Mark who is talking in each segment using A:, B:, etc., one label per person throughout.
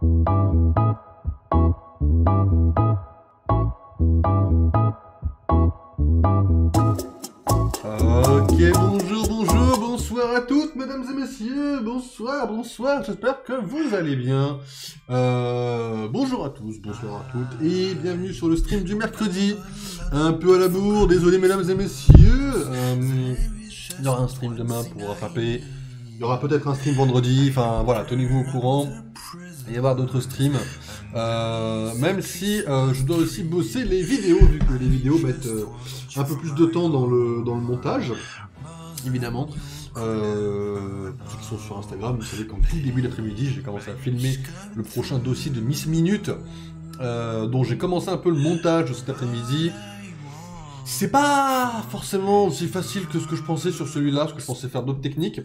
A: Ok, bonjour, bonjour, bonsoir à toutes, mesdames et messieurs, bonsoir, bonsoir, j'espère que vous allez bien. Bonjour à tous, bonsoir à toutes, et bienvenue sur le stream du mercredi. Un peu à la bourre, désolé mesdames et messieurs. Il y aura un stream demain pour rattraper, il y aura peut-être un stream vendredi, enfin voilà, tenez-vous au courant. Il va y avoir d'autres streams, même si je dois aussi bosser les vidéos, vu que les vidéos mettent un peu plus de temps dans le montage, évidemment. Pour ceux qui sont sur Instagram, vous savez qu'en tout début d'après-midi, j'ai commencé à filmer le prochain dossier de Miss Minute, dont j'ai commencé un peu le montage cet après-midi. C'est pas forcément aussi facile que ce que je pensais sur celui-là, parce que je pensais faire d'autres techniques.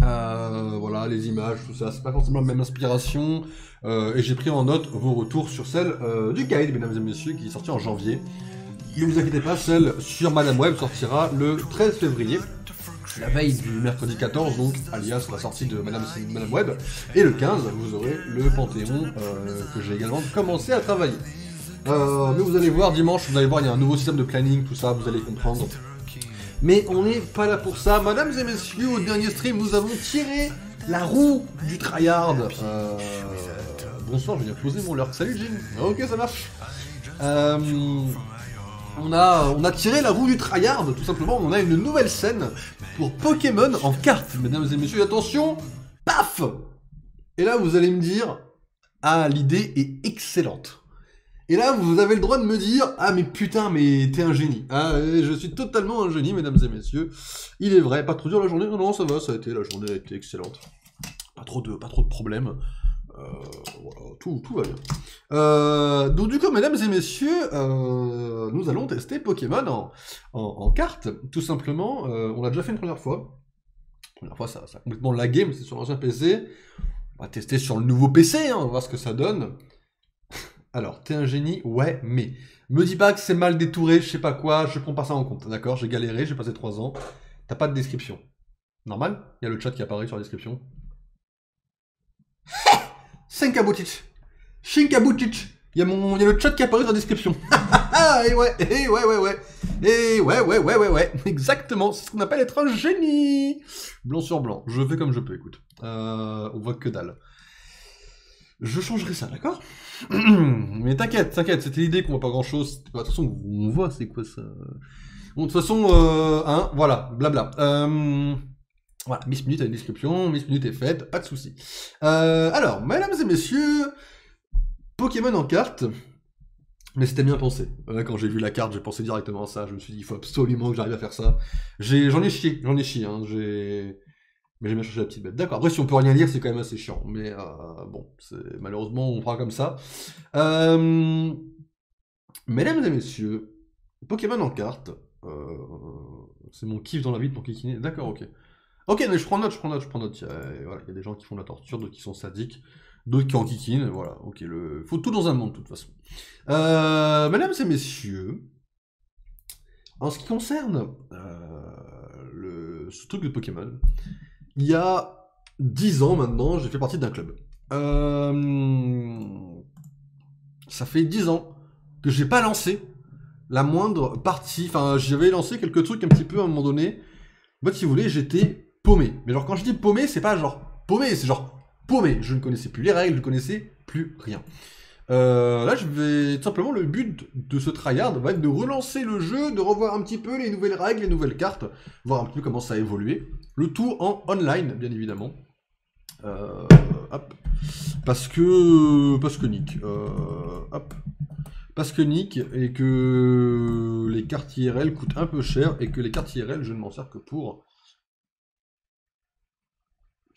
A: Voilà, les images, tout ça, c'est pas forcément la même inspiration. Et j'ai pris en note vos retours sur celle du guide, mesdames et messieurs, qui est sorti en janvier. Ne vous inquiétez pas, celle sur Madame Web sortira le 13 février, la veille du mercredi 14, donc alias la sortie de Madame Web. Et le 15, vous aurez le Panthéon, que j'ai également commencé à travailler. Mais vous allez voir, dimanche, vous allez voir, il y a un nouveau système de planning, tout ça, vous allez comprendre. Mais on n'est pas là pour ça. Mesdames et messieurs, au dernier stream, nous avons tiré la roue du tryhard. Bonsoir, je viens poser mon leurre. Salut Jim. Ok, ça marche. On a tiré la roue du tryhard, tout simplement. On a une nouvelle scène pour Pokémon en carte, mesdames et messieurs. Attention, paf. Et là, vous allez me dire, ah, l'idée est excellente. Et là, vous avez le droit de me dire, ah mais putain, mais t'es un génie. Ah, je suis totalement un génie, mesdames et messieurs. Il est vrai, pas trop dur la journée. Non, non, ça va, la journée a été excellente. Pas trop de problèmes. Voilà, tout va bien. Donc du coup, mesdames et messieurs, nous allons tester Pokémon en carte, tout simplement. On l'a déjà fait une première fois. La première fois, ça a complètement lagué, mais c'est sur l'ancien PC. On va tester sur le nouveau PC, hein, on va voir ce que ça donne. Alors, t'es un génie, ouais, mais me dis pas que c'est mal détouré, je sais pas quoi, je prends pas ça en compte, d'accord? J'ai galéré, j'ai passé 3 ans, t'as pas de description. Normal? Il y a le chat qui apparaît sur la description. Sinkabutic, Shinkabutic, il y a le chat qui apparaît sur la description. Ah, et ouais, exactement, c'est ce qu'on appelle être un génie. Blanc sur blanc, je fais comme je peux, écoute. On voit que dalle. Je changerai ça, d'accord? Mais t'inquiète, c'était l'idée qu'on voit pas grand chose. De toute façon, on voit c'est quoi ça. Bon, de toute façon, hein, voilà, blabla. Voilà, Miss Minute a une description, Miss Minute est faite, pas de soucis. Alors, mesdames et messieurs, Pokémon en carte. Mais c'était bien pensé. Quand j'ai vu la carte, j'ai pensé directement à ça. Je me suis dit, il faut absolument que j'arrive à faire ça. J'en ai chié, hein. Mais j'ai bien cherché la petite bête. D'accord, après si on peut rien lire, c'est quand même assez chiant. Mais bon, malheureusement, on fera comme ça. Mesdames et messieurs, Pokémon en carte. C'est mon kiff dans la vie pour kikiner. D'accord, ok. Ok, mais je prends note. Voilà, il y a des gens qui font de la torture, d'autres qui sont sadiques, d'autres qui en kikinent. Voilà, ok, faut tout dans un monde, de toute façon. Mesdames et messieurs, en ce qui concerne ce truc de Pokémon, il y a 10 ans maintenant, j'ai fait partie d'un club. Ça fait 10 ans que j'ai pas lancé la moindre partie. Enfin, j'avais lancé quelques trucs un petit peu à un moment donné. En fait, si vous voulez, j'étais paumé. Mais genre, quand je dis paumé, c'est pas genre paumé, c'est genre paumé. Je ne connaissais plus les règles, je ne connaissais plus rien. Là, je vais tout simplement, le but de ce tryhard va être de relancer le jeu, de revoir un petit peu les nouvelles règles, les nouvelles cartes, voir un petit peu comment ça a évolué. Le tout en online, bien évidemment. Hop. Parce que Nick. Hop. Parce que Nick, et que les cartes IRL coûtent un peu cher, et que les cartes IRL, je ne m'en sers que pour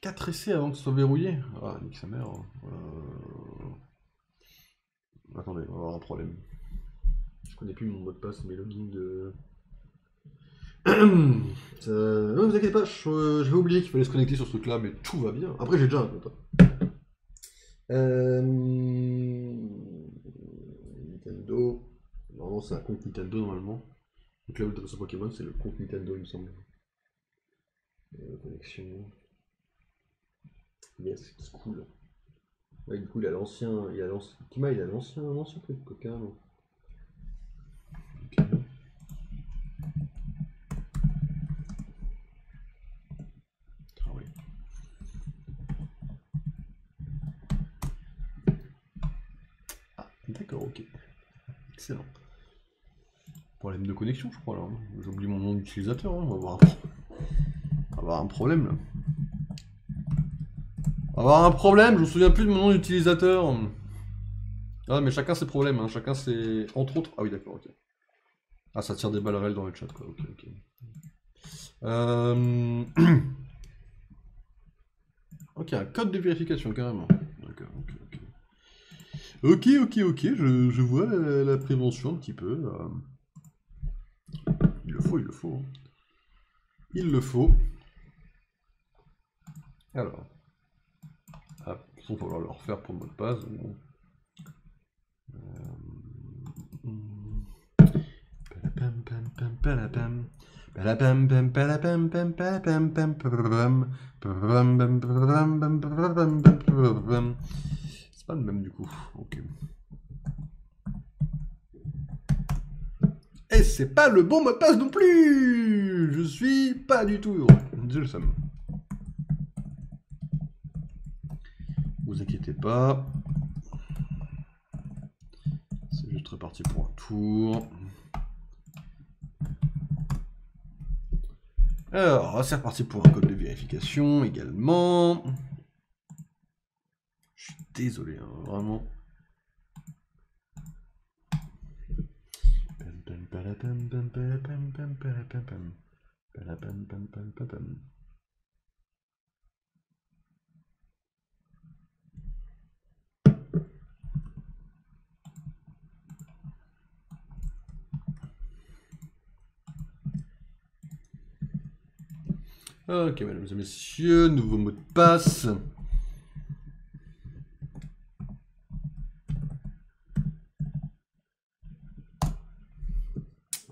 A: 4 essais avant que ce soit verrouillé. Ah, Nick sa mère. Attendez, on va avoir un problème. Je connais plus mon mot de passe, mes logins de... Non, vous inquiétez pas, j'avais oublié qu'il fallait se connecter sur ce truc-là, mais tout va bien. Après, j'ai déjà un compte. Nintendo. Normalement, c'est un compte Nintendo, normalement. Donc là, de Pokémon, c'est le compte Nintendo, il me semble. Connexion. Yes, it's cool. Ouais, du coup, il a l'ancien. Kima, il a l'ancien truc de coca, non? Ok. Ah oui. Ah, d'accord, ok. Excellent. Problème de connexion, je crois, là. J'oublie mon nom d'utilisateur, hein. On va avoir un problème, là. On va avoir un problème, je me souviens plus de mon nom d'utilisateur. Ah, mais chacun ses problèmes, hein. Chacun ses... Entre autres... Ah oui, d'accord, ok. Ah, ça tire des balles réelles dans le chat, quoi. Ok, ok. Ok, un code de vérification, carrément. D'accord, ok, ok. Ok, je vois la prévention un petit peu. Il le faut, il le faut. Hein. Il le faut. Alors. Ah, de toute façon, il va falloir le refaire pour le mot de passe. Bon. C'est pas le même du coup. Ok. Et c'est pas le bon mot de passe non plus. Je suis pas du tout heureux. J'ai le seum. Vous inquiétez pas. C'est juste reparti pour un tour. Alors, c'est reparti pour un code de vérification également. Je suis désolé, hein, vraiment. Ok, mesdames et messieurs, nouveau mot de passe.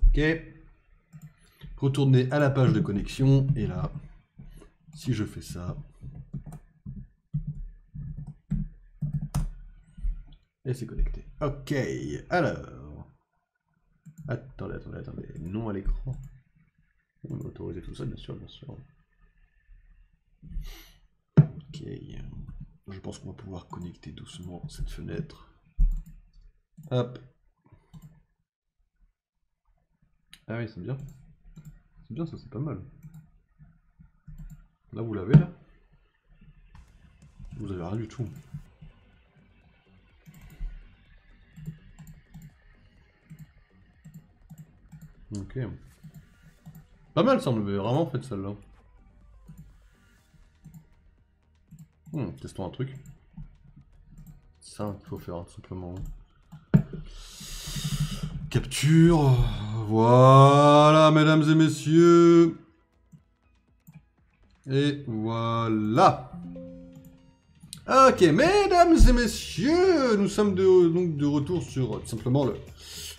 A: Ok. Retournez à la page de connexion. Et là, si je fais ça... Et c'est connecté. Ok, alors... Attendez. Non à l'écran. On va autoriser tout ça, bien sûr. Ok. Je pense qu'on va pouvoir connecter doucement cette fenêtre. Hop. Ah oui, c'est bien. C'est bien, ça, c'est pas mal. Là, vous l'avez, là? Vous avez rien du tout. Ok. Pas mal, ça me semble vraiment, en fait, celle-là. Testons un truc. Ça, il faut faire, tout simplement. Capture. Voilà, mesdames et messieurs. Et voilà. Ok, mesdames et messieurs, nous sommes donc de retour sur tout simplement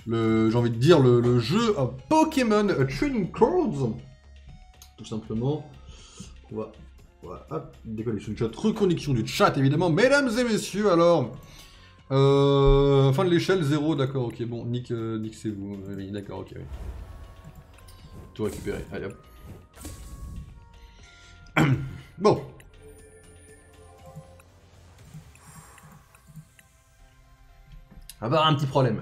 A: j'ai envie de dire le jeu Pokémon Trading Cards. Tout simplement. On va hop, déconnexion du chat, reconnexion du chat évidemment. Mesdames et messieurs, alors. Fin de l'échelle, 0, d'accord, ok, bon, Nick c'est vous, oui, d'accord, ok, oui. Tout récupéré, allez hop. Bon. On va avoir un petit problème.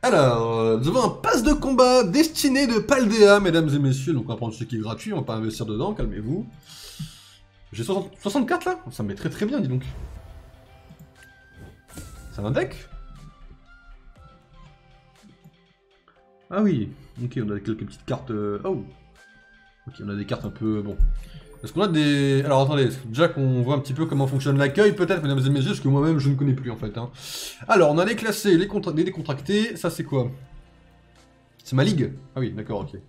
A: Alors, nous avons un pass de combat destiné de Paldea, mesdames et messieurs, donc on va prendre ce qui est gratuit, on va pas investir dedans, calmez-vous. J'ai 64 là? Ça me met très bien, dis donc. C'est un deck? Ah oui, ok, on a quelques petites cartes... Oh. Ok, on a des cartes un peu... Bon. Est-ce qu'on a des... Alors attendez, déjà qu'on voit un petit peu comment fonctionne l'accueil, peut-être, mesdames et messieurs, parce que moi-même je ne connais plus en fait. Hein. Alors, on a les classés, les décontractés, ça c'est quoi? C'est ma ligue? Ah oui, d'accord, ok.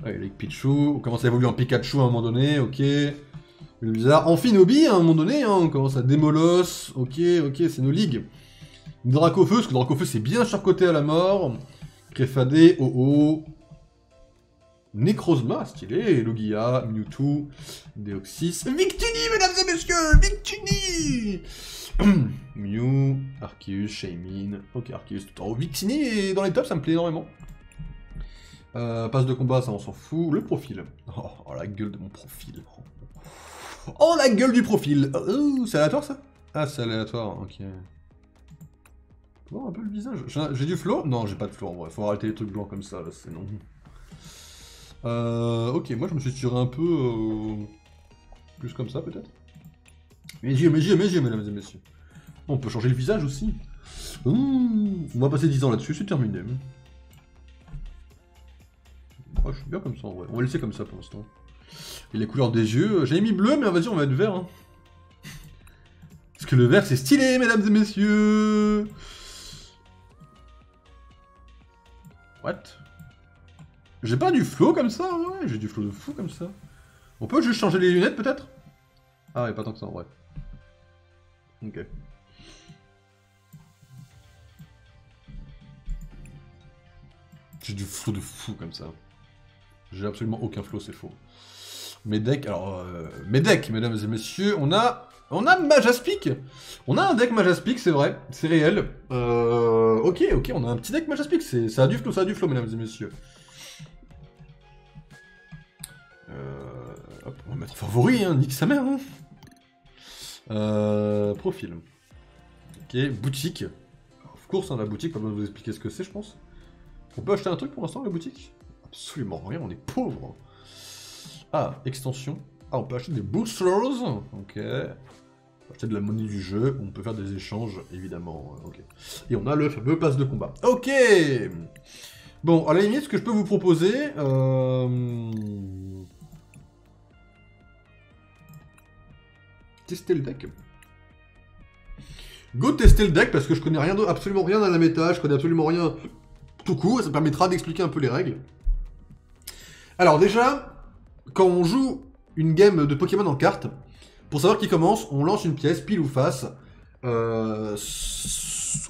A: Ouais, Ligue Pichu, on commence à évoluer en Pikachu à un moment donné, ok. Le bizarre. Amphinobi à un moment donné, hein, on commence à Démolos, ok, c'est nos ligues. Dracofeu, parce que Dracofeu c'est bien surcoté à la mort. Créfadé, oh. Necrozma, stylé, Lugia, Mewtwo, Deoxys, Victini, mesdames et messieurs, Victini. Mew, Arceus, Shaymin, ok, Arceus tout en haut. Victini est dans les tops, ça me plaît énormément. Passe de combat, ça on s'en fout. Le profil. Oh, la gueule de mon profil. Oh, la gueule du profil. Oh, c'est aléatoire ça? Ah, c'est aléatoire, ok. Voir un peu le visage. J'ai du flow? Non, j'ai pas de flow en vrai. Faut arrêter les trucs blancs comme ça, là, c'est non. Ok, moi je me suis tiré un peu... plus comme ça peut-être. Mes yeux, mesdames et messieurs. On peut changer le visage aussi. On va passer 10 ans là-dessus, c'est terminé. Oh, je suis bien comme ça en vrai. On va laisser comme ça pour l'instant. Et les couleurs des yeux, j'avais mis bleu, mais vas-y, on va être vert. Hein. Parce que le vert, c'est stylé, mesdames et messieurs. What? J'ai pas du flow comme ça, ouais, j'ai du flow de fou comme ça. On peut juste changer les lunettes, peut-être? Ah ouais, pas tant que ça, en vrai. Ok. J'ai du flow de fou comme ça. J'ai absolument aucun flow, c'est faux. Mes decks, alors... mes decks, mesdames et messieurs, on a Majaspic. On a un deck Majaspic, c'est vrai, c'est réel. Ok, on a un petit deck Majaspic, ça a du flow, mesdames et messieurs. Hop, on va mettre favori, hein, nique sa mère. Hein. Profil. Ok, boutique. Of course, hein, la boutique, pas besoin de vous expliquer ce que c'est, je pense. On peut acheter un truc pour l'instant, la boutique? Absolument rien, on est pauvre. Ah, extension. Ah, on peut acheter des boosters. Ok. On peut acheter de la monnaie du jeu. On peut faire des échanges, évidemment. Ok. Et on a le fameux pass de combat. Ok. Bon, à la limite, ce que je peux vous proposer... Tester le deck. Go tester le deck, parce que je connais rien absolument rien à la méta. Je connais absolument rien tout court. Ça me permettra d'expliquer un peu les règles. Alors déjà, quand on joue une game de Pokémon en carte, pour savoir qui commence, on lance une pièce, pile ou face. On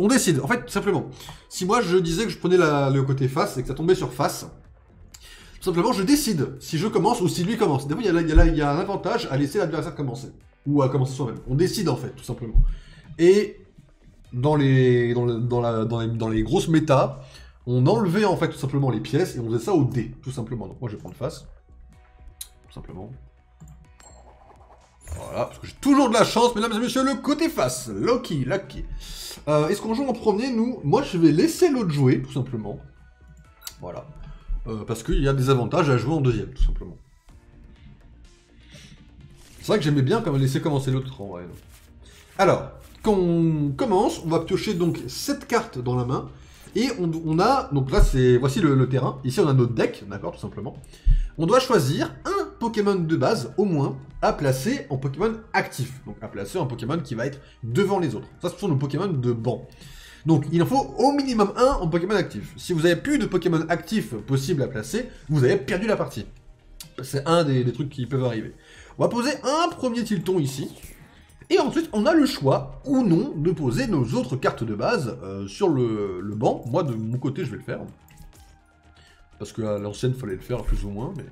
A: décide, en fait, tout simplement. Si moi je disais que je prenais le côté face et que ça tombait sur face, tout simplement je décide si je commence ou si lui commence. Des fois, il y a un avantage à laisser l'adversaire commencer. Ou à commencer soi-même. On décide en fait, tout simplement. Et dans les grosses méta, on enlevait en fait tout simplement les pièces et on faisait ça au dé, tout simplement. Donc moi je vais prendre face. Tout simplement. Voilà, parce que j'ai toujours de la chance, mesdames et messieurs, le côté face. Lucky. Est-ce qu'on joue en premier, nous? Moi, je vais laisser l'autre jouer, tout simplement. Voilà. Parce qu'il y a des avantages à jouer en deuxième, tout simplement. C'est vrai que j'aimais bien quand laisser commencer l'autre en vrai. Alors, quand on commence, on va piocher donc 7 cartes dans la main. Et on a, donc là, voici le terrain. Ici, on a notre deck, d'accord, tout simplement. On doit choisir un Pokémon de base, au moins, à placer en Pokémon actif. Donc, à placer en Pokémon qui va être devant les autres. Ça, ce sont nos Pokémon de banc. Donc, il en faut au minimum un en Pokémon actif. Si vous n'avez plus de Pokémon actifs possibles à placer, vous avez perdu la partie. C'est un des trucs qui peuvent arriver. On va poser un premier Tilton ici. Et ensuite, on a le choix, ou non, de poser nos autres cartes de base sur le banc. Moi, de mon côté, je vais le faire. Parce qu'à l'ancienne, il fallait le faire plus ou moins. Mais...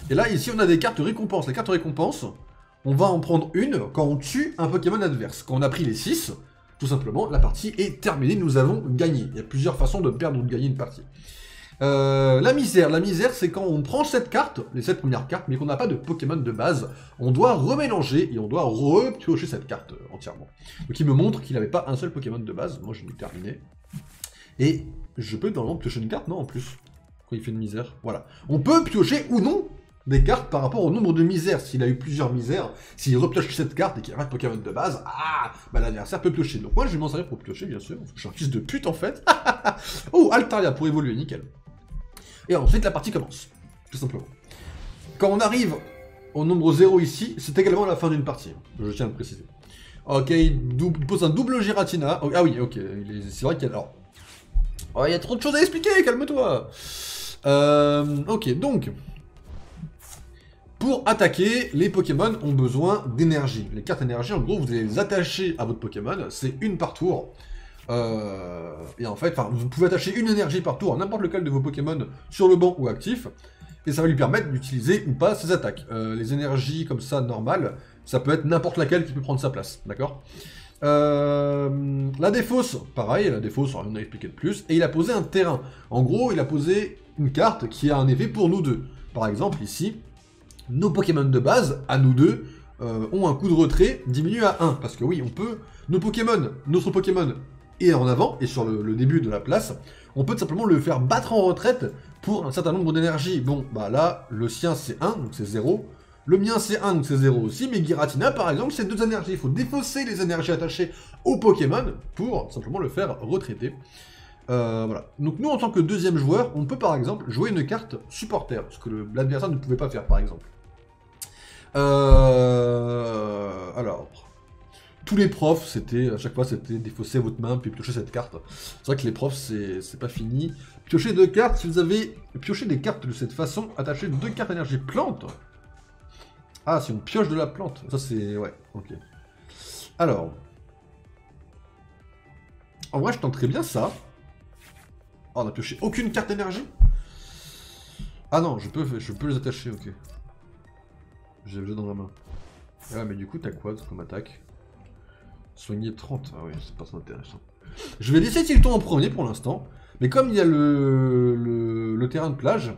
A: Et là, ici, on a des cartes récompenses. Les cartes récompenses, on va en prendre une quand on tue un Pokémon adverse. Quand on a pris les 6, tout simplement, la partie est terminée. Nous avons gagné. Il y a plusieurs façons de perdre ou de gagner une partie. La misère, c'est quand on prend cette carte, les 7 premières cartes, mais qu'on n'a pas de Pokémon de base, on doit remélanger et on doit repiocher cette carte entièrement. Donc il me montre qu'il n'avait pas un seul Pokémon de base, moi je l'ai terminé. Et je peux normalement piocher une carte, non en plus, quand il fait une misère, voilà. On peut piocher ou non des cartes par rapport au nombre de misères. S'il a eu plusieurs misères, s'il repioche cette carte et qu'il n'y a pas de Pokémon de base, bah l'adversaire peut piocher. Donc moi je vais m'en servir pour piocher bien sûr, parce que je suis un fils de pute en fait. Oh, Altaria pour évoluer, nickel. Et ensuite, la partie commence, tout simplement. Quand on arrive au nombre 0 ici, c'est également la fin d'une partie, je tiens à le préciser. Ok, il pose un double Giratina. Ah oui, ok, c'est vrai qu'il y a... Alors... Oh, il y a trop de choses à expliquer, calme-toi. Ok, donc... Pour attaquer, les Pokémon ont besoin d'énergie. Les cartes énergie, en gros, vous allez les attacher à votre Pokémon, c'est une par tour. Et en fait, vous pouvez attacher une énergie par tour à n'importe lequel de vos Pokémon sur le banc ou actif. et ça va lui permettre d'utiliser ou pas ses attaques. Les énergies comme ça, normales, ça peut être n'importe laquelle qui peut prendre sa place, d'accord? La défausse, pareil, la défausse, on a expliqué de plus, et il a posé un terrain. En gros, il a posé une carte qui a un effet pour nous deux. Par exemple, ici, nos Pokémon de base, à nous deux, ont un coup de retrait diminué à 1. Parce que oui, on peut, notre Pokémon est en avant, et sur le début de la place, on peut tout simplement le faire battre en retraite pour un certain nombre d'énergie. Bon, bah là, le sien c'est 1, donc c'est 0. Le mien c'est 1, donc c'est 0 aussi, mais Giratina par exemple c'est 2 énergies. Il faut défausser les énergies attachées au Pokémon pour simplement le faire retraiter. Voilà. Donc nous en tant que deuxième joueur, on peut par exemple jouer une carte supporter, ce que l'adversaire ne pouvait pas faire par exemple. Alors, tous les profs, c'était à chaque fois c'était défausser votre main puis piocher cette carte. C'est vrai que les profs c'est pas fini. Piocher 2 cartes, si vous avez pioché des cartes de cette façon, attachez 2 cartes énergie plante. Ah, si on pioche de la plante. Ça, c'est... Ouais, ok. Alors. En vrai, je tenterais bien ça. Oh, on a pioché aucune carte énergie. Ah non, je peux les attacher, ok. J'ai le jeu dans la main. Ah, mais du coup, t'as quoi comme attaque? Soigner 30. Ah oui, c'est pas très intéressant. Je vais laisser Tilton en premier pour l'instant. Mais comme il y a le terrain de plage...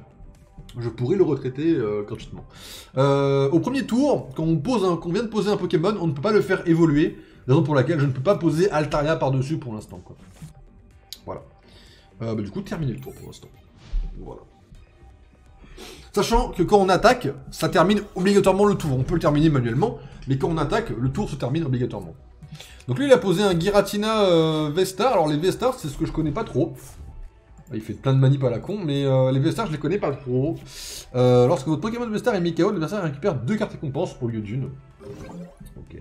A: je pourrais le retraiter gratuitement. Au premier tour, quand on vient de poser un Pokémon, on ne peut pas le faire évoluer. Raison pour laquelle je ne peux pas poser Altaria par-dessus pour l'instant. Voilà. Bah, du coup, terminer le tour pour l'instant. Voilà. Sachant que quand on attaque, ça termine obligatoirement le tour. On peut le terminer manuellement, mais quand on attaque, le tour se termine obligatoirement. Donc lui, il a posé un Giratina Vestar. Alors les Vestars, c'est ce que je connais pas trop. Il fait plein de manips à la con, mais les Vestars, je les connais pas trop. Lorsque votre Pokémon Vestar est mis KO, l'adversaire récupère 2 cartes récompenses au lieu d'une. Ok.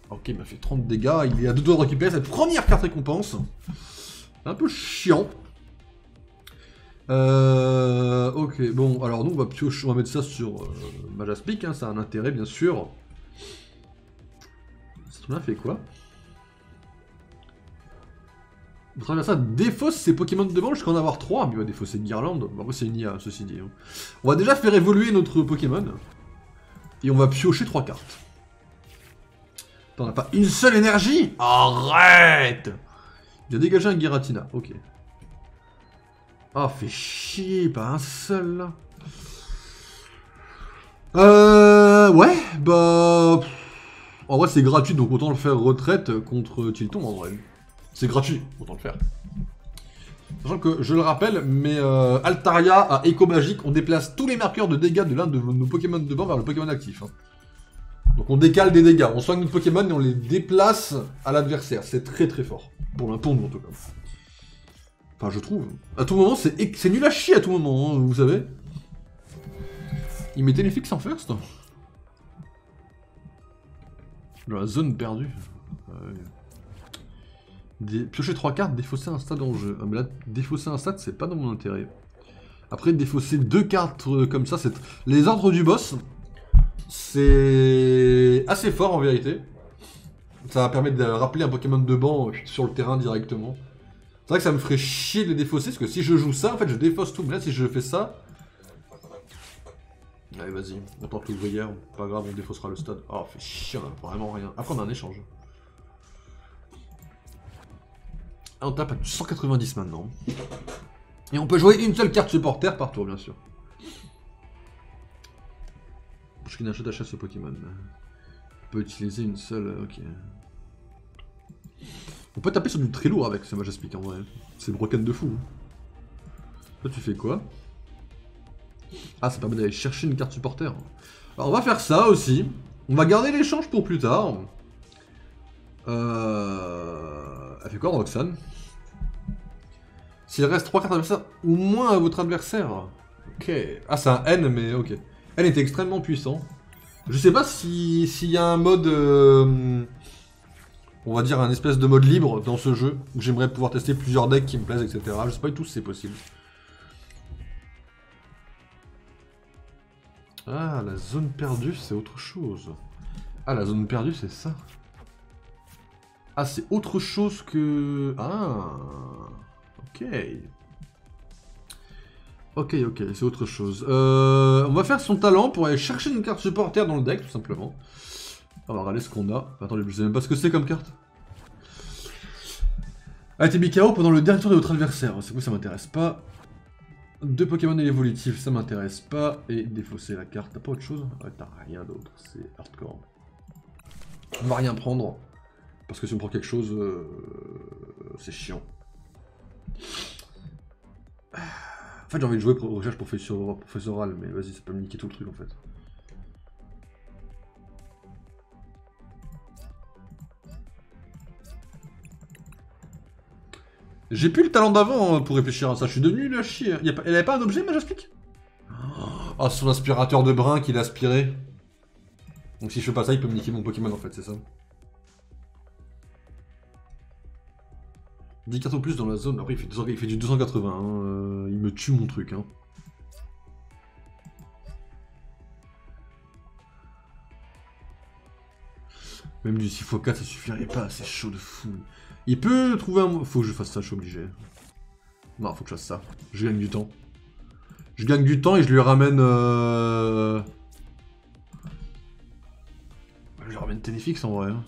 A: Ok, il m'a fait 30 dégâts, il est à 2 doigts de récupérer cette première carte récompense. Un peu chiant. Ok, bon, alors nous on va piocher, on va mettre ça sur Majaspic, hein, ça a un intérêt bien sûr. Ça a fait quoi? Votre adversaire défausse ses Pokémon de devant jusqu'à en avoir 3, mais il va défausser Guirlande. Bon, après c'est une IA, ceci dit. On va déjà faire évoluer notre Pokémon. Et on va piocher 3 cartes. Attends, on n'a pas une seule énergie? Arrête! Il a dégagé un Giratina, ok. Ah, fait chier, pas un seul là. Ouais, bah... En vrai c'est gratuit, donc autant le faire retraite contre Tilton en vrai. C'est gratuit, autant le faire. Sachant que, je le rappelle, mais Altaria à Écho Magique, on déplace tous les marqueurs de dégâts de l'un de nos Pokémon de banc vers le Pokémon actif. Hein. Donc on décale des dégâts, on soigne notre Pokémon et on les déplace à l'adversaire. C'est très très fort. Pour nous en tout cas. Enfin, je trouve. À tout moment, c'est nul à chier à tout moment, hein, vous savez. Il mettait les fixes en first. Dans la zone perdue. Piocher 3 cartes, défausser un stade en jeu. Ah, mais là, défausser un stade, c'est pas dans mon intérêt. Après, défausser 2 cartes comme ça, c'est... Les ordres du boss, c'est assez fort en vérité. Ça va permettre de rappeler un Pokémon de banc sur le terrain directement. C'est vrai que ça me ferait chier de les défausser, parce que si je joue ça, en fait, je défausse tout. Mais là, si je fais ça... Allez, vas-y, on tente l'ouvrière. Pas grave, on défaussera le stade. Oh, fait chier, on a vraiment rien. Après, on a un échange. On tape à 190 maintenant. Et on peut jouer une seule carte supporter par tour, bien sûr. Je n'achète à ce Pokémon. On peut utiliser une seule... Ok. On peut taper sur du très lourd avec ce Majaspic en vrai. C'est broken de fou. Là, tu fais quoi? Ah, ça permet d'aller chercher une carte supporter. Alors, on va faire ça aussi. On va garder l'échange pour plus tard. Elle fait quoi, Roxane? S'il reste 3 cartes adversaires ou moins à votre adversaire. Ok. Ah, c'est un N, mais ok. N était extrêmement puissant. Je sais pas s'il y a un mode... on va dire un espèce de mode libre dans ce jeu. Où j'aimerais pouvoir tester plusieurs decks qui me plaisent, etc. Je sais pas du tout si c'est possible. Ah, la zone perdue, c'est autre chose. Ah, la zone perdue, c'est ça. Ah, c'est autre chose que... Ah... Ok. Ok, c'est autre chose. On va faire son talent pour aller chercher une carte supporter dans le deck, tout simplement. On va regarder ce qu'on a. Attendez, je sais même pas ce que c'est comme carte. ATB KO pendant le dernier tour de votre adversaire. C'est quoi, ça m'intéresse pas. 2 Pokémon évolutifs, ça m'intéresse pas. Et défausser la carte, t'as pas autre chose? Ouais, t'as rien d'autre, c'est hardcore. On va rien prendre. Parce que si on prend quelque chose, c'est chiant. En fait, j'ai envie de jouer pour recherche professorale, mais vas-y, ça peut me niquer tout le truc en fait. J'ai plus le talent d'avant pour réfléchir à ça, je suis devenu nul à chier. Elle avait pas un objet, mais j'explique. Ah, son aspirateur de brin qu'il a aspiré. Donc si je fais pas ça, il peut me niquer mon Pokémon en fait, c'est ça. 10 cartes en plus dans la zone, après il fait du 280, hein. Il me tue mon truc. Hein. Même du 6x4 ça suffirait pas, c'est chaud de fou. Il peut trouver un... Faut que je fasse ça, je suis obligé. Non, faut que je fasse ça. Je gagne du temps. Je gagne du temps et je lui ramène... Je lui ramène Téléfix en vrai. Hein.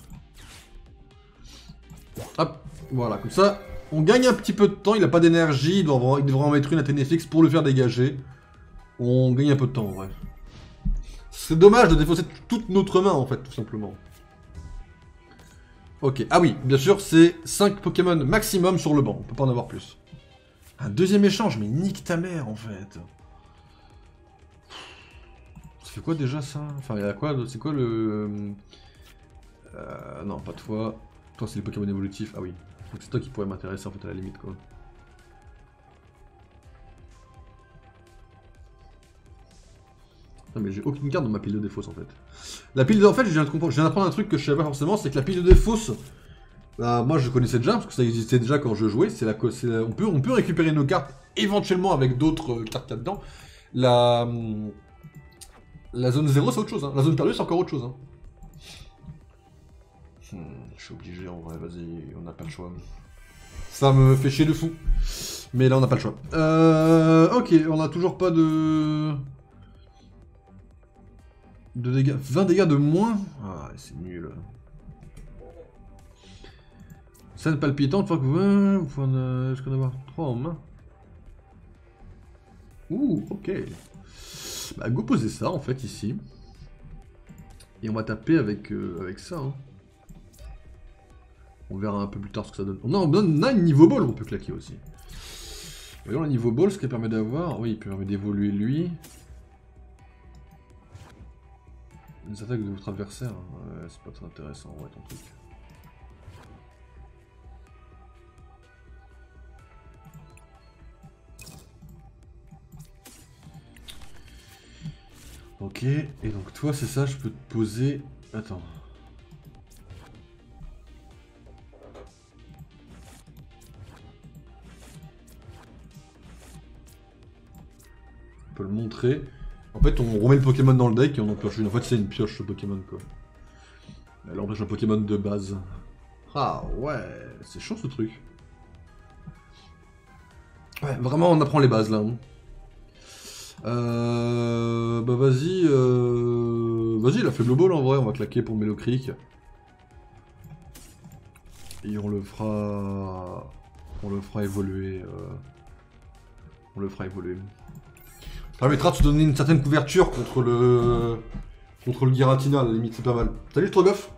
A: Hop, voilà, comme ça, on gagne un petit peu de temps, il a pas d'énergie, il devra en mettre une à Téléfix pour le faire dégager. On gagne un peu de temps en vrai. C'est dommage de défausser toute notre main en fait, tout simplement. Ok, ah oui, bien sûr, c'est 5 Pokémon maximum sur le banc, on peut pas en avoir plus. Un deuxième échange, mais nique ta mère en fait. Ça fait quoi déjà ça? Enfin, il y a quoi? C'est quoi le... non, pas toi. Toi, c'est les Pokémon évolutifs. Ah oui. Donc c'est toi qui pourrais m'intéresser en fait à la limite quoi. Non mais j'ai aucune carte dans ma pile de défausse en fait. La pile de... En fait, je viens d'apprendre un truc que je savais pas forcément, c'est que la pile de défausse... Bah, moi je connaissais déjà, parce que ça existait déjà quand je jouais. On peut récupérer nos cartes éventuellement avec d'autres cartes là-dedans. La zone 0 c'est autre chose. Hein. La zone perdue c'est encore autre chose. Hein. Je suis obligé en vrai, vas-y, on n'a pas le choix. Ça me fait chier de fou. Mais là on n'a pas le choix. Ok, on a toujours pas de dégâts. 20 dégâts de moins. Ah, c'est nul. Scène palpitante, faut que vous pouvez en avoir 3 en main. Ouh, ok. Bah, go poser ça en fait ici. Et on va taper avec ça. Hein. On verra un peu plus tard ce que ça donne. On a une niveau ball, on peut claquer aussi. Voyons le niveau ball, ce qui permet d'avoir. Oui, il permet d'évoluer lui. Les attaques de votre adversaire. Ouais, c'est pas très intéressant, ouais, ton truc. Ok, et donc toi c'est ça, je peux te poser... Attends. On peut le montrer. En fait on remet le Pokémon dans le deck et on en pioche une. En fait c'est une pioche ce Pokémon quoi. Elle empêche un Pokémon de base. Ah ouais, c'est chaud ce truc. Ouais, vraiment on apprend les bases là. Bah vas-y, vas-y la faible ball en vrai, on va claquer pour Mélocreek. Et on le fera évoluer. On le fera évoluer. Ça permettra de se donner une certaine couverture contre le Giratina, à la limite, c'est pas mal. Salut Strogoff.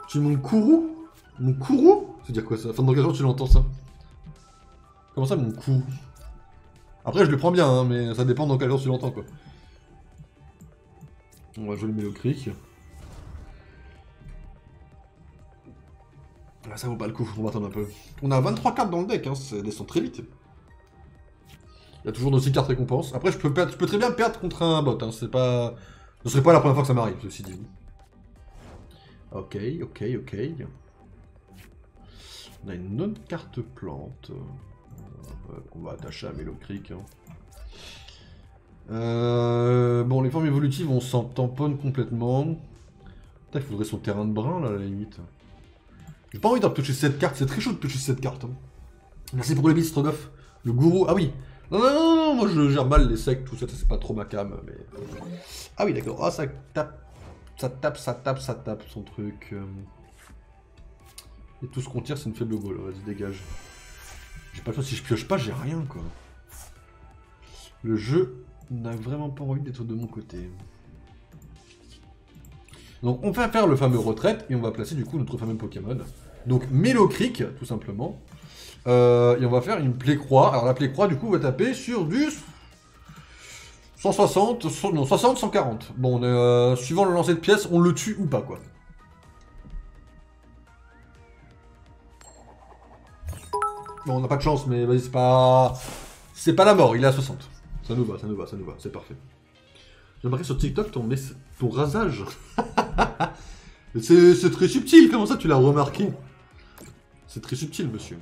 A: Tu es mon Kourou? Mon Kourou? C'est dire quoi ça? Enfin dans quel genre tu l'entends ça? Comment ça mon Kourou? Après je le prends bien, hein, mais ça dépend dans quel genre tu l'entends quoi. On va jouer le Mélocreek. Là ça vaut pas le coup, on va attendre un peu. On a 23 cartes dans le deck, hein, ça descend très vite. Il y a toujours nos 6 cartes récompenses. Après je peux très bien perdre contre un bot, hein, c'est pas... Ce serait pas la première fois que ça m'arrive, ceci dit. Ok. On a une autre carte plante. On va attacher à Mélocreek. Hein. Bon, les formes évolutives, on s'en tamponne complètement. Putain, il faudrait son terrain de brin, là, à la limite. J'ai pas envie de toucher cette carte, c'est très chaud de toucher cette carte. Hein. Merci pour le bit, Strogoff. Le gourou, ah oui, Non, non, non, non, moi je gère mal les sectes, tout ça, c'est pas trop ma cam, mais... Ah oui, d'accord. Ah, ça tape. Ça tape, ça tape, ça tape, son truc. Et tout ce qu'on tire, c'est une faible balle. Vas-y, dégage. J'ai pas le choix, si je pioche pas, j'ai rien, quoi. Le jeu n'a vraiment pas envie d'être de mon côté. Donc, on va faire le fameux retraite, et on va placer, du coup, notre fameux Pokémon. Donc, Melocrick, tout simplement. Et on va faire une plaie-croix. Alors, la plaie-croix, du coup, va taper sur du... 160, non, 60, 140. Bon, suivant le lancer de pièces, on le tue ou pas, quoi. Bon, on n'a pas de chance, mais vas-y, c'est pas... C'est pas la mort, il est à 60. Ça nous va, ça nous va, ça nous va, c'est parfait. J'ai remarqué sur TikTok ton rasage. C'est très subtil, comment ça tu l'as remarqué? C'est très subtil, monsieur.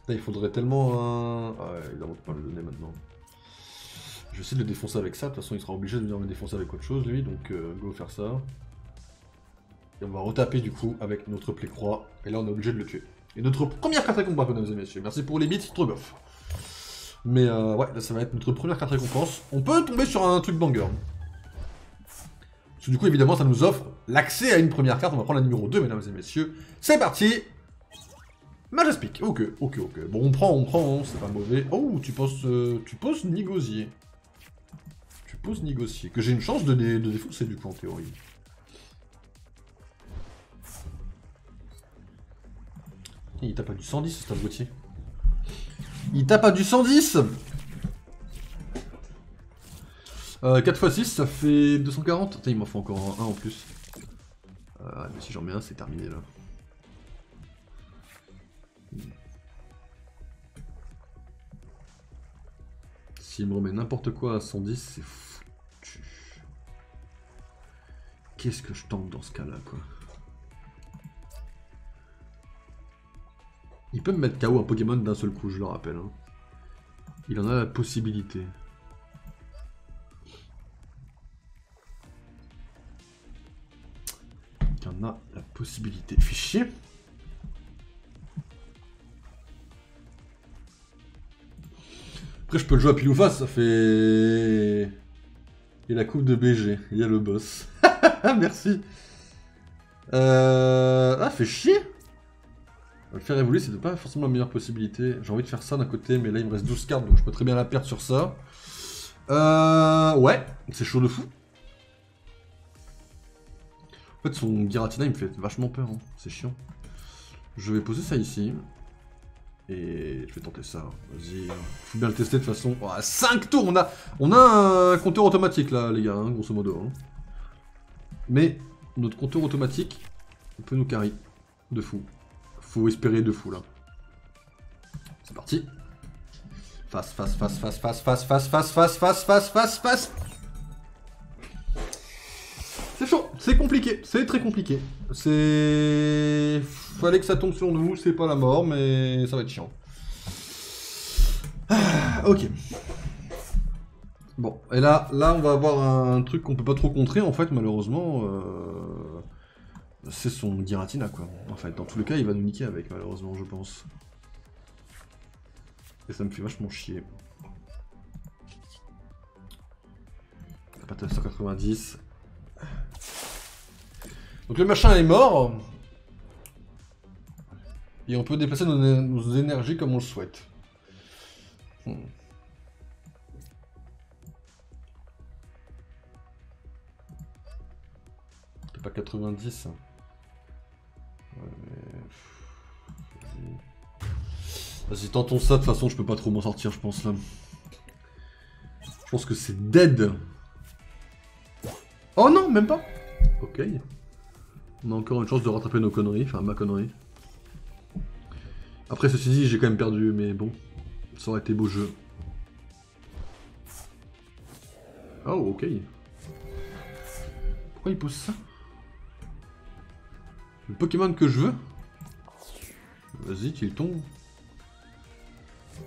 A: Là, il faudrait tellement un... Ah ouais, évidemment, on peut pas le donner maintenant. Je vais essayer de le défoncer avec ça, de toute façon il sera obligé de venir me défoncer avec autre chose lui, donc go faire ça. Et on va retaper du coup avec notre plaie-croix, et là on est obligé de le tuer. Et notre première carte récompense, mesdames et messieurs. Merci pour les bits, trop bof. Mais ouais, là ça va être notre première carte récompense. On peut tomber sur un truc banger. Parce que du coup évidemment ça nous offre l'accès à une première carte, on va prendre la numéro 2 mesdames et messieurs. C'est parti. Majaspic, ok, ok, ok. Bon on prend, c'est pas mauvais. Oh, tu poses Nigosier. Négocier. Que j'ai une chance de défoncer du coup en théorie. Il tape pas du 110 ce abruti. Il tape pas du 110. 4 x 6 ça fait 240. Putain, il m'en faut encore un en plus. Mais si j'en mets un c'est terminé là. S'il me remet n'importe quoi à 110 c'est foutu. Qu'est-ce que je tente dans ce cas là quoi. Il peut me mettre KO un Pokémon d'un seul coup, je le rappelle. Hein. Il en a la possibilité. Il en a la possibilité. Fichier. Après, je peux le jouer à pile ou face, ça fait... Et la coupe de BG, il y a le boss. Merci. Ah, fait chier. Le faire évoluer, c'est pas forcément la meilleure possibilité. J'ai envie de faire ça d'un côté, mais là il me reste 12 cartes, donc je peux très bien la perdre sur ça. Ouais, c'est chaud de fou. En fait, son Giratina, il me fait vachement peur, hein. C'est chiant. Je vais poser ça ici. Et je vais tenter ça. Vas-y, faut bien le tester de toute façon. Oh, 5 tours, on a un compteur automatique là, les gars, hein, grosso modo. Hein. Mais notre compteur automatique, on peut nous carry de fou. Faut espérer de fou là. C'est parti. Face, face, face, face, face, face, face, face, face, face, face, face, face. C'est chaud, c'est compliqué, c'est très compliqué. C'est... Fallait que ça tombe sur nous, c'est pas la mort, mais ça va être chiant. Ah, ok. Bon, et là, on va avoir un truc qu'on peut pas trop contrer, en fait, malheureusement. C'est son Giratina, quoi. En fait, dans tous les cas, il va nous niquer avec, malheureusement, je pense. Et ça me fait vachement chier. Pas de 190. Donc le machin est mort. Et on peut déplacer nos énergies comme on le souhaite. T'as pas 90. Ouais, mais... Vas-y, tentons ça, de toute façon je peux pas trop m'en sortir je pense là. Je pense que c'est dead. Oh non, même pas. Ok. On a encore une chance de rattraper nos conneries, enfin ma connerie. Après ceci dit, j'ai quand même perdu, mais bon. Ça aurait été beau jeu. Oh, ok. Pourquoi il pose ça? Le Pokémon que je veux? Vas-y, qu'il tombe.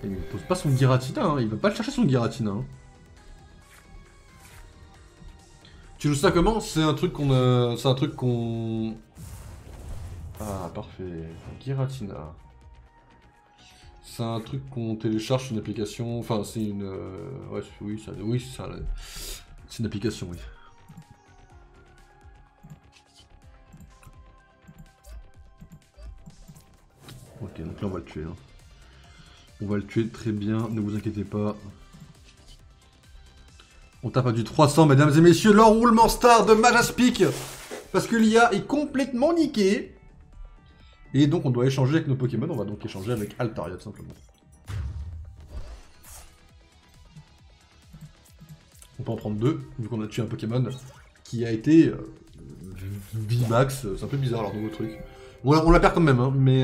A: Il ne pose pas son Giratina, hein. Il va pas le chercher son Giratina. Hein. Tu joues ça comment? C'est un truc qu'on C'est un truc qu'on... Ah, parfait. Giratina. C'est un truc qu'on télécharge sur une application. Enfin, c'est une. Ouais, oui, c'est une application, oui. Ok, donc là on va le tuer. Hein. On va le tuer très bien, ne vous inquiétez pas. On tape à du 300, mesdames et messieurs, l'enroulement star de Majaspic. Parce que l'IA est complètement niquée. Et donc on doit échanger avec nos Pokémon, on va donc échanger avec Altaria tout simplement. On peut en prendre deux, vu qu'on a tué un Pokémon qui a été VMAX, c'est un peu bizarre leur nouveau truc. On la perd quand même, hein, mais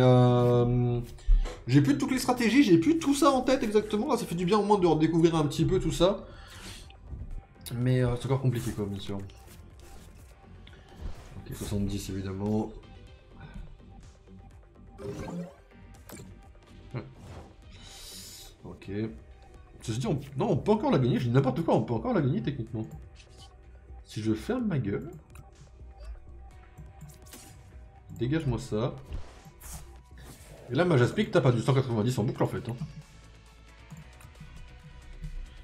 A: j'ai plus toutes les stratégies, j'ai plus tout ça en tête exactement, là ça fait du bien au moins de redécouvrir un petit peu tout ça. Mais c'est encore compliqué quoi, bien sûr. Ok, 70 évidemment. Ok. Ceci dit, non, on peut encore la gagner, je dis n'importe quoi, on peut encore la gagner techniquement. Si je ferme ma gueule... Dégage-moi ça. Et là, Majaspic tape à du 190 en boucle en fait. Hein.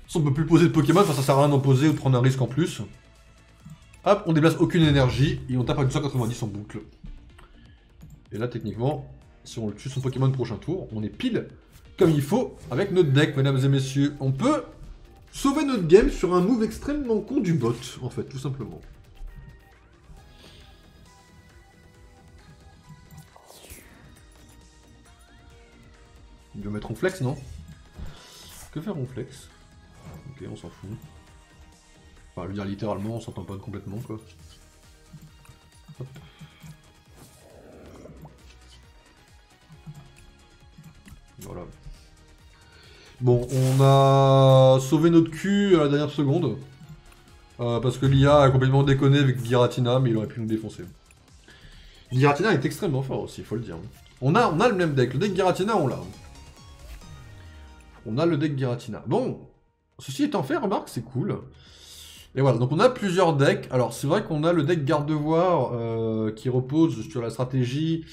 A: Si on peut plus poser de Pokémon, ça sert à rien d'en poser ou de prendre un risque en plus. Hop, on déplace aucune énergie et on tape à du 190 en boucle. Et là, techniquement, si on le tue son Pokémon prochain tour, on est pile comme il faut avec notre deck, mesdames et messieurs. On peut sauver notre game sur un move extrêmement con du bot, en fait, tout simplement. Il veut mettre Ronflex, non? Que faire Ronflex? Ok, on s'en fout. Enfin, je veux dire, littéralement, on s'entend pas complètement, quoi. Hop. Voilà. Bon, on a sauvé notre cul à la dernière seconde. Parce que l'IA a complètement déconné avec Giratina, mais il aurait pu nous défoncer. Giratina est extrêmement fort aussi, il faut le dire. On a le même deck. Le deck Giratina, on l'a. On a le deck Giratina. Bon, ceci étant fait, remarque, c'est cool. Et voilà, donc on a plusieurs decks. Alors, c'est vrai qu'on a le deck Gardevoir qui repose sur la stratégie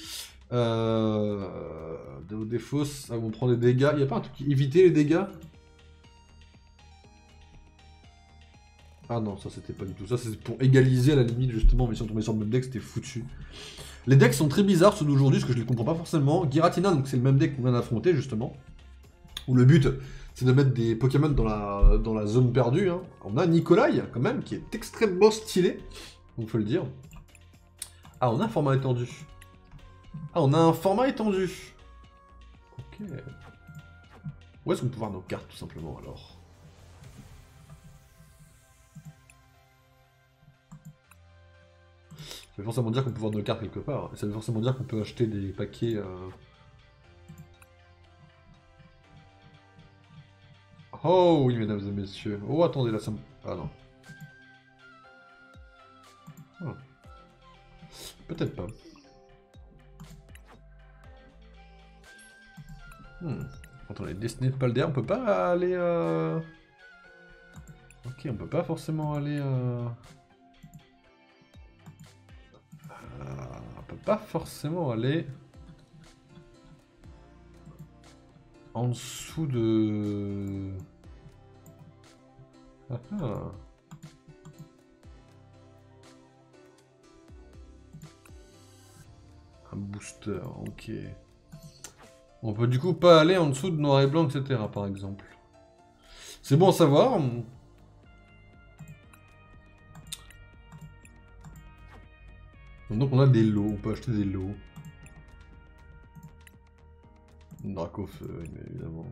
A: des fausses. On prend des dégâts. Il n'y a pas un truc qui éviter les dégâts? Ah non, ça c'était pas du tout. Ça c'est pour égaliser à la limite, justement. Mais si on tombait sur le même deck, c'était foutu. Les decks sont très bizarres ceux d'aujourd'hui, parce que je les comprends pas forcément. Giratina, donc c'est le même deck qu'on vient d'affronter, justement. Où le but, c'est de mettre des Pokémon dans la zone perdue. Hein. On a Nikolai, quand même, qui est extrêmement stylé. Donc, faut le dire. Ah, on a un format étendu. Ah, on a un format étendu. Ok. Où est-ce qu'on peut voir nos cartes, tout simplement, alors? Ça veut forcément dire qu'on peut voir nos cartes quelque part. Et ça veut forcément dire qu'on peut acheter des paquets... Oh oui, mesdames et messieurs. Oh, attendez, là, ça me... Ah non. Oh. Peut-être pas. Attendez, Destiné de Paldea, on peut pas aller... Ok, on peut pas forcément aller... On peut pas forcément aller... En dessous de... Ah ah. Un booster, ok. On peut du coup pas aller en dessous de noir et blanc, etc. par exemple. C'est bon à savoir. Donc on a des lots, on peut acheter des lots. Dracofeu, évidemment.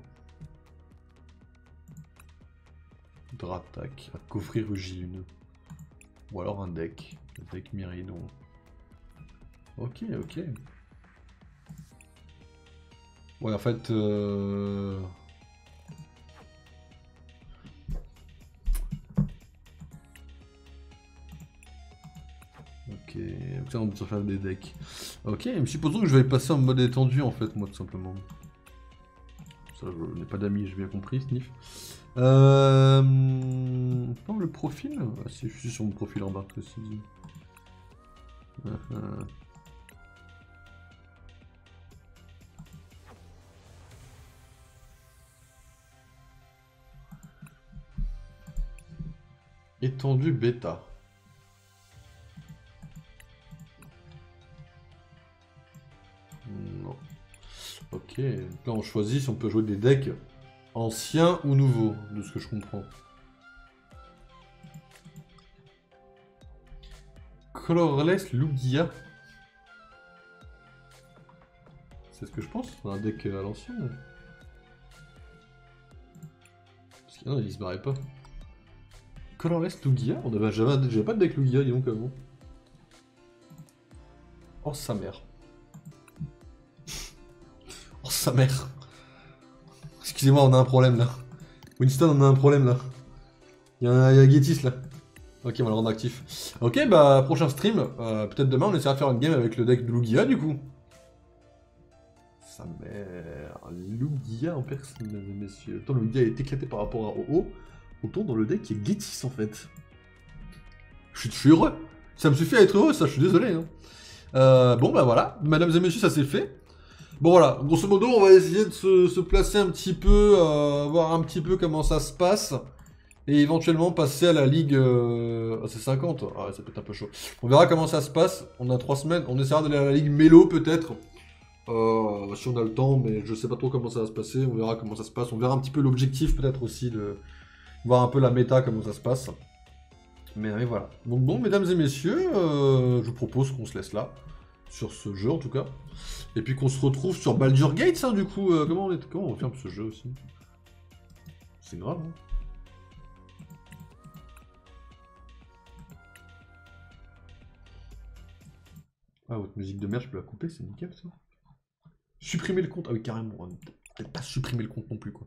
A: Dratak, un coffret Rugine. Ou alors un deck. Un deck Myridon. Ok, ok. Ouais, en fait... Ok, donc ça on peut se faire des decks. Ok, mais supposons que je vais passer en mode étendu en fait, moi tout simplement. Ça, je n'ai pas d'amis, j'ai bien compris, Sniff. Non, le profil? Ah, si, je suis sur mon profil en bas, ceci dit. Étendue bêta. Non. Ok. Là, on choisit si on peut jouer des decks anciens ou nouveaux, de ce que je comprends. Colorless Lugia. C'est ce que je pense. Un deck à l'ancienne. Parce que non, il se barrait pas. Colorless Lugia. On avait jamais pas de deck Lugia, dis donc avant. Oh sa mère. Oh sa mère. Excusez-moi, on a un problème là. Winston, on a un problème là. Il y a Getis là. Ok, on va le rendre actif. Ok, bah prochain stream, peut-être demain on essaiera de faire une game avec le deck de Lugia du coup. Sa mère, Lugia en personne, mesdames et messieurs. Autant Lugia est éclaté par rapport à OO, autant dans le deck il y a Getis en fait. Je suis heureux. Ça me suffit à être heureux, ça, je suis désolé. Hein. Bon bah voilà, mesdames et messieurs, ça c'est fait. Bon voilà, grosso modo, on va essayer de se placer un petit peu, voir un petit peu comment ça se passe. Et éventuellement passer à la ligue... c'est 50. Ah ouais, ça peut être un peu chaud. On verra comment ça se passe. On a 3 semaines. On essaiera d'aller à la ligue Mélo peut-être. Si on a le temps, mais je sais pas trop comment ça va se passer. On verra comment ça se passe. On verra un petit peu l'objectif peut-être aussi. De voir un peu la méta, comment ça se passe. Mais voilà. Donc bon, mesdames et messieurs, je vous propose qu'on se laisse là. Sur ce jeu en tout cas. Et puis qu'on se retrouve sur Baldur's Gate, hein, du coup. Comment on ferme ce jeu aussi? C'est grave, hein. Ah, votre musique de merde, je peux la couper, c'est nickel ça. Supprimer le compte. Ah oui, carrément. Peut-être pas supprimer le compte non plus, quoi.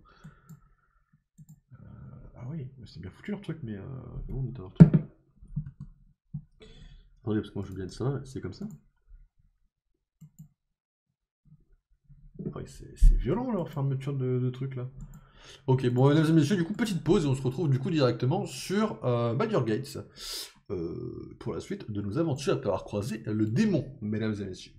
A: Ah oui, c'est bien foutu leur truc, mais bon, on est leur truc. Attendez, parce que moi je viens de ça, c'est comme ça. Ouais, c'est violent leur fermeture de trucs là. Ok, bon, mesdames et messieurs, du coup, petite pause et on se retrouve du coup directement sur Baldur's Gate. Pour la suite de nos aventures après avoir croisé le démon, mesdames et messieurs.